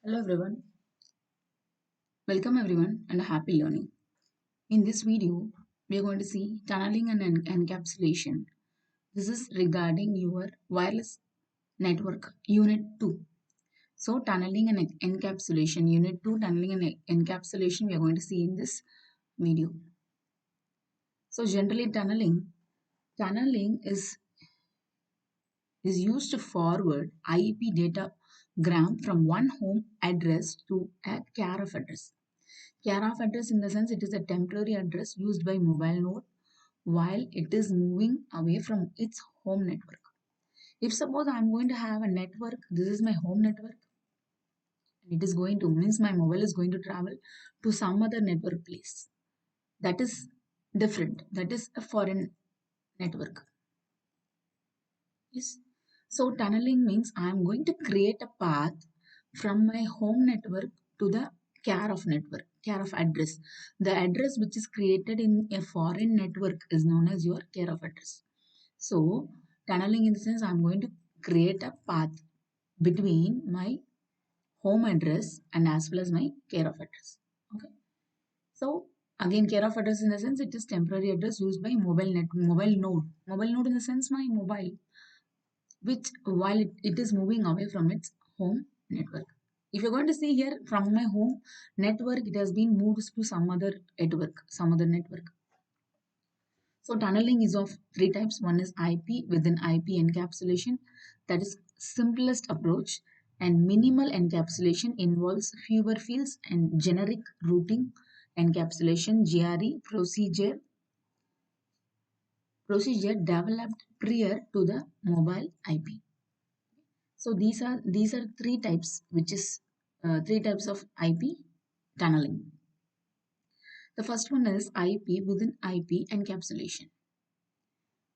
Hello everyone, welcome everyone and happy learning. In this video, we are going to see tunneling and encapsulation. This is regarding your wireless network unit 2. So tunneling and encapsulation unit 2, tunneling and encapsulation we are going to see in this video. So generally tunneling is used to forward IP datagram from one home address to a care of address. Care of address in the sense it is a temporary address used by mobile node while it is moving away from its home network. If suppose I am going to have a network, this is my home network, it is going to means my mobile is going to travel to some other network place. That is different. That is a foreign network. Yes. So tunneling means I am going to create a path from my home network to the care of network, care of address. The address which is created in a foreign network is known as your care of address. So tunneling in the sense I'm going to create a path between my home address and as well as my care of address. Okay. So again, care of address in the sense it is temporary address used by mobile node. Mobile node in the sense my mobile which while it is moving away from its home network. If you're going to see here from my home network, it has been moved to some other network. So tunneling is of three types. One is IP within IP encapsulation, that is simplest approach, and minimal encapsulation involves fewer fields and generic routing encapsulation GRE procedure developed prior to the mobile IP. So these are three types, which is three types of IP tunneling. The first one is IP within IP encapsulation.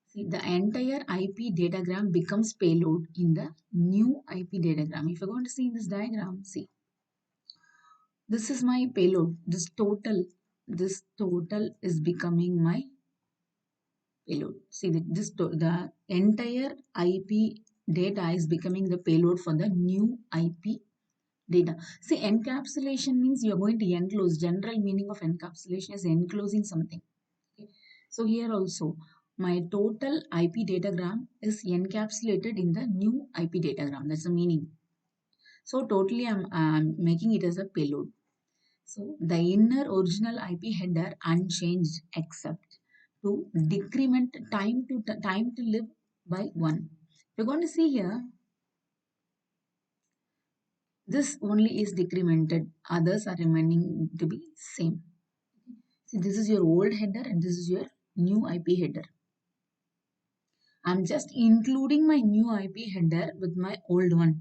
See, the entire IP datagram becomes payload in the new IP datagram. If you're going to see in this diagram, see, this is my payload. This total is becoming my payload. See, the entire IP data is becoming the payload for the new IP data. See, encapsulation means you're going to enclose. General meaning of encapsulation is enclosing something. Okay. So here also, my total IP datagram is encapsulated in the new IP datagram. That's the meaning. So totally I'm making it as a payload. So the inner original IP header unchanged except to decrement time to live by 1. We're going to see here this only is decremented, others are remaining to be same. See, this is your old header and this is your new IP header. I'm just including my new IP header with my old one.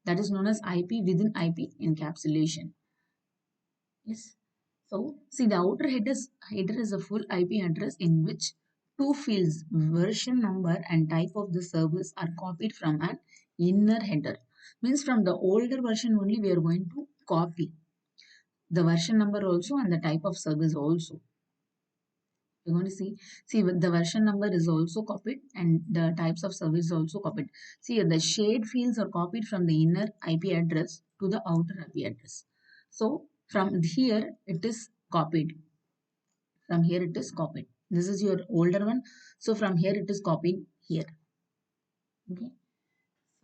That is known as IP within IP encapsulation. Yes. So, see, the outer header is a full IP address in which two fields, version number and type of the service, are copied from an inner header. Means from the older version only we are going to copy the version number also and the type of service also. You're going to see the version number is also copied and the types of service also copied. See, the shade fields are copied from the inner IP address to the outer IP address. So from here it is copied. From here it is copied. This is your older one. So from here it is copied here. Okay.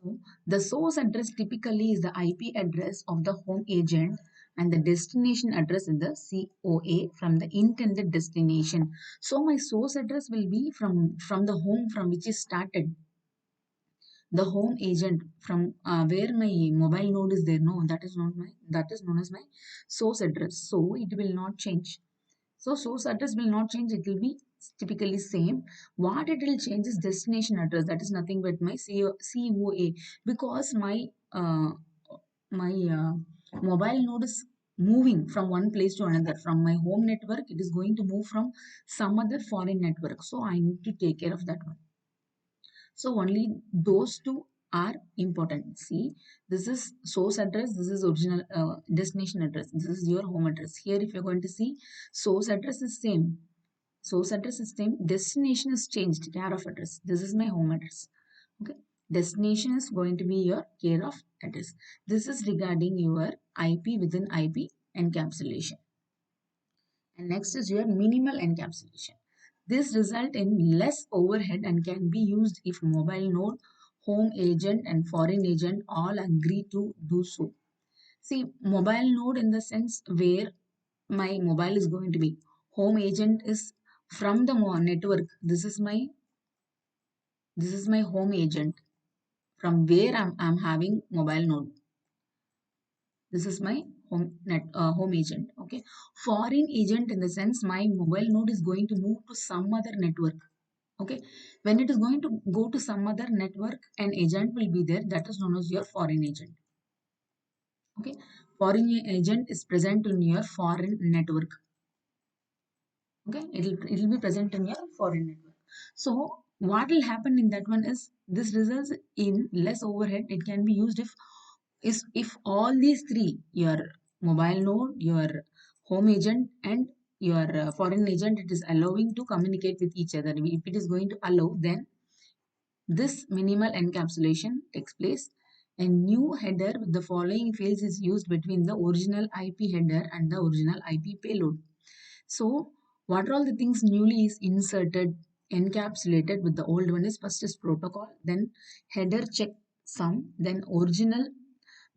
So the source address typically is the IP address of the home agent and the destination address is the COA from the intended destination. So my source address will be from the home from which is started. The home agent from where my mobile node is there. No, that is known as my source address. So it will not change. So source address will not change. It will be typically same. What it will change is destination address. That is nothing but my COA because my mobile node is moving from one place to another. From my home network, it is going to move from some other foreign network. So I need to take care of that one. So only those two are important. See, this is source address, this is original destination address, this is your home address. Here if you're going to see, source address is same. Source address is same, destination is changed, care of address. This is my home address. Okay. Destination is going to be your care of address. This is regarding your IP within IP encapsulation. And next is your minimal encapsulation. This result in less overhead and can be used if mobile node, home agent and foreign agent all agree to do so. See, mobile node in the sense where my mobile is going to be. Home agent is from the network. This is my home agent from where I'm having mobile node. This is my home agent. Okay. Foreign agent in the sense my mobile node is going to move to some other network. Okay. When it is going to go to some other network, an agent will be there. That is known as your foreign agent. Okay. Foreign agent is present in your foreign network. Okay. It'll be present in your foreign network. So what will happen in that one is this results in less overhead. It can be used if all these three, your mobile node, your home agent and your foreign agent, it is allowing to communicate with each other. If it is going to allow, then this minimal encapsulation takes place. A new header with the following fields is used between the original IP header and the original IP payload. So what are all the things newly is inserted, encapsulated with the old one is first is protocol, then header checksum, then original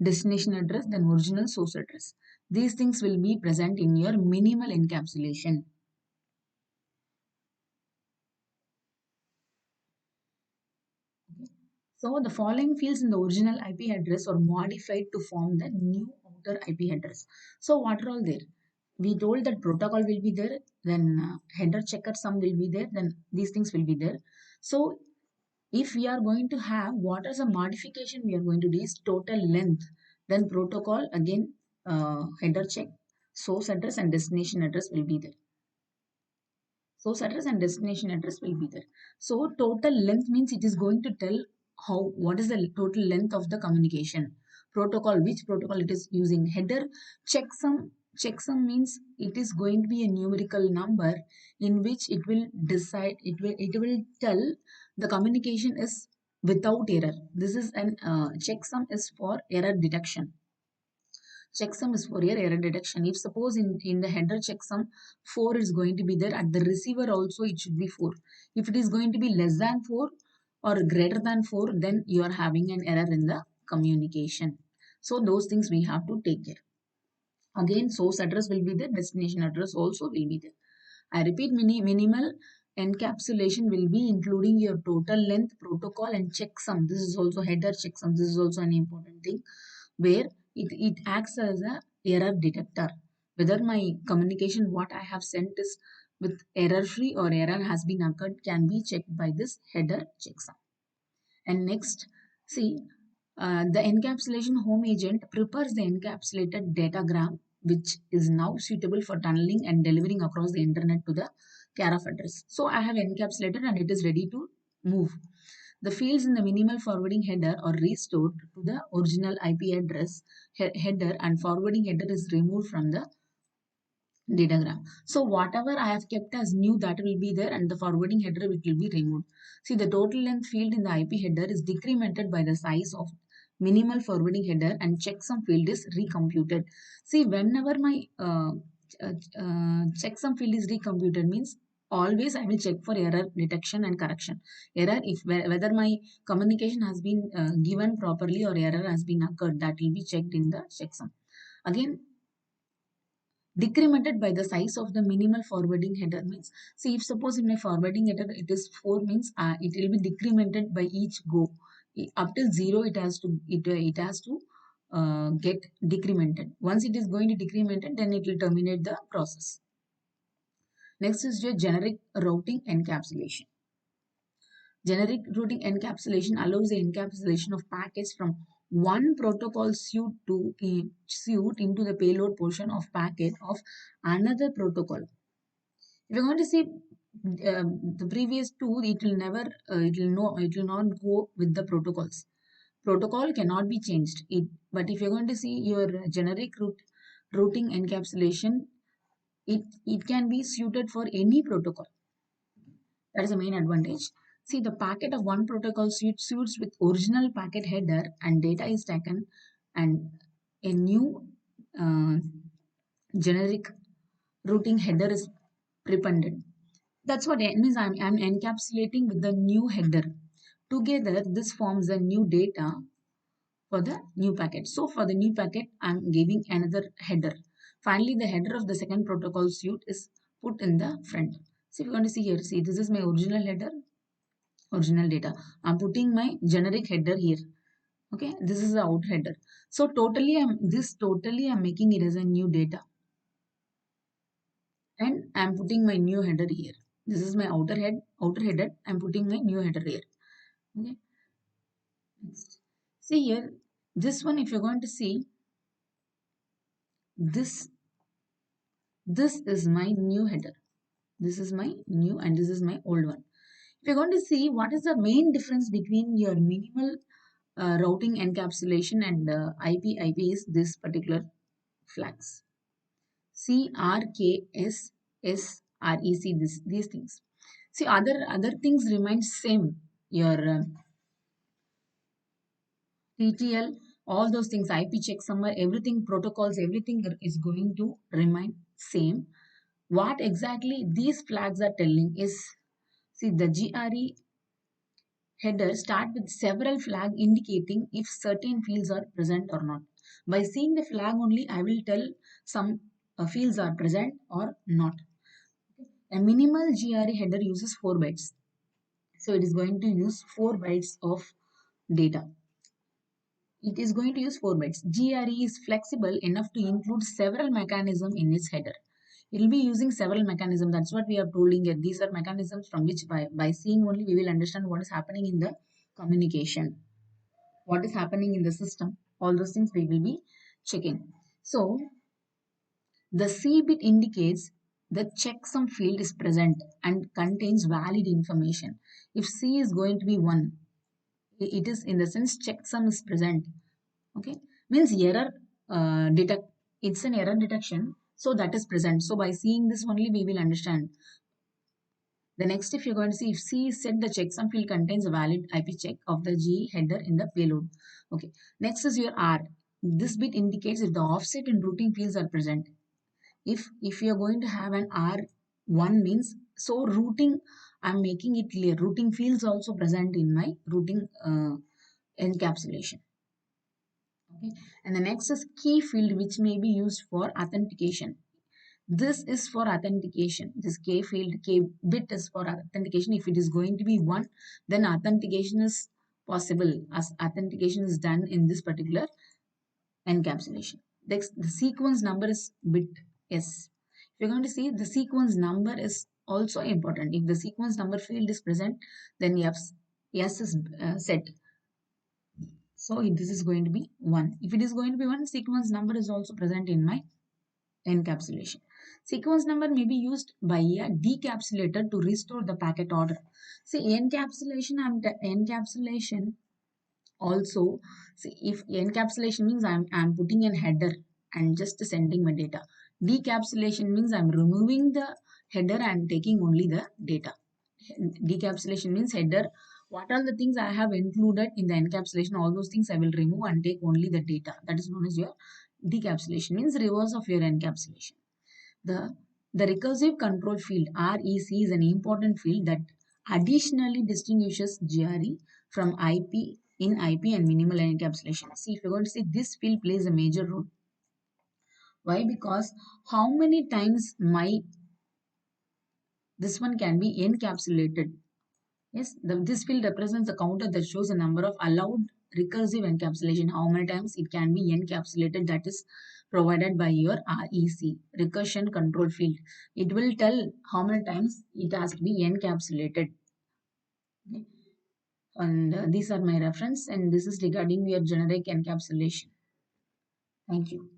destination address, then original source address. These things will be present in your minimal encapsulation. Okay. So the following fields in the original IP address are modified to form the new outer IP address. So what are all there? We told that protocol will be there, then header checksum will be there, then these things will be there. So if we are going to have what is a modification we are going to do is total length, then protocol again header check, source address and destination address will be there. Source address and destination address will be there. So total length means it is going to tell what is the total length of the communication. Protocol, which protocol it is using. Header checksum means it is going to be a numerical number in which it will decide, it will tell the communication is without error. This is an checksum is for error detection. Checksum is for your error detection. If suppose in the header checksum 4 is going to be there, at the receiver also it should be 4. If it is going to be less than 4 or greater than 4, then you are having an error in the communication. So those things we have to take care. Again, source address will be there, destination address also will be there. I repeat, minimal encapsulation will be including your total length, protocol and checksum. This is also header checksum. This is also an important thing where it acts as a error detector. Whether my communication, what I have sent is with error free or error has been occurred can be checked by this header checksum. And next, see, the encapsulation home agent prepares the encapsulated datagram, which is now suitable for tunneling and delivering across the internet to the care of address. So I have encapsulated and it is ready to move. The fields in the minimal forwarding header are restored to the original IP address header, and forwarding header is removed from the datagram. So whatever I have kept as new, that will be there, and the forwarding header it will be removed. See, the total length field in the IP header is decremented by the size of minimal forwarding header, and checksum field is recomputed. See, whenever my checksum field is recomputed means always I will check for error detection and correction. Error, if whether my communication has been given properly or error has been occurred, that will be checked in the checksum. Again, decremented by the size of the minimal forwarding header means, see, if suppose in my forwarding header it is 4 means it will be decremented by each go. Up till 0 it has to get decremented. Once it is going to decremented, then it will terminate the process. Next is your generic routing encapsulation. Generic routing encapsulation allows the encapsulation of packets from one protocol suite into the payload portion of packet of another protocol. If you're going to see the previous two, it will never, it will not go with the protocols. Protocol cannot be changed. But if you're going to see your generic routing encapsulation, it can be suited for any protocol. That is the main advantage. See, the packet of one protocol suits with original packet header and data is taken, and a new uh, generic routing header is prepended. That's what it means. I'm encapsulating with the new header. Together, this forms the new data for the new packet. So for the new packet, I'm giving another header. Finally, the header of the second protocol suite is put in the front. So if you want to see here, see, this is my original header, original data. I'm putting my generic header here. Okay, this is the out header. So totally I'm making it as a new data, and I'm putting my new header here. This is my outer header. I'm putting my new header here. Okay, next. See here, this one, if you're going to see this, this is my new header. This is my new and this is my old one. If you're going to see what is the main difference between your minimal routing encapsulation and IP is this particular flags. C, R, K, S, S, R, E, C, these things. See, other things remain same. Your TTL, all those things, IP checksum, everything, protocols, everything is going to remain same. What exactly these flags are telling is, see, the GRE header start with several flags indicating if certain fields are present or not. By seeing the flag only, I will tell some fields are present or not. A minimal GRE header uses 4 bytes. So it is going to use 4 bytes of data. It is going to use 4 bytes. GRE is flexible enough to include several mechanisms in its header. It will be using several mechanisms. That's what we are told here. These are mechanisms from which by seeing only we will understand what is happening in the communication, what is happening in the system. All those things we will be checking. So the C bit indicates the checksum field is present and contains valid information. If C is going to be 1, it is in the sense checksum is present. Okay, means error detect, it's an error detection, so that is present. So by seeing this only we will understand. The next, if you're going to see, if C is set, the checksum field contains a valid IP check of the G header in the payload. Okay, next is your R. This bit indicates if the offset and routing fields are present. If you're going to have an R1 means, so routing, I'm making it clear, routing fields also present in my routing encapsulation. Okay, and the next is key field, which may be used for authentication. This is for authentication. This K field, K bit is for authentication. If it is going to be 1, then authentication is possible, as authentication is done in this particular encapsulation. Next, the sequence number is bit S. If you're going to see, the sequence number is also important. If the sequence number field is present, then S is set. So this is going to be 1. If it is going to be 1, sequence number is also present in my encapsulation. Sequence number may be used by a decapsulator to restore the packet order. See, encapsulation also, see, if encapsulation means I'm putting an header and just sending my data. Decapsulation means I'm removing the header and taking only the data. Decapsulation means header. What are the things I have included in the encapsulation? All those things I will remove and take only the data. That is known as your decapsulation, means reverse of your encapsulation. The, the recursive control field REC is an important field that additionally distinguishes GRE from IP in IP and minimal encapsulation. See, if you're going to say this field plays a major role. Why? Because how many times this one can be encapsulated. Yes, this field represents a counter that shows a number of allowed recursive encapsulation, how many times it can be encapsulated, that is provided by your REC, recursion control field. It will tell how many times it has to be encapsulated. Okay. And these are my reference, and this is regarding your generic encapsulation. Thank you.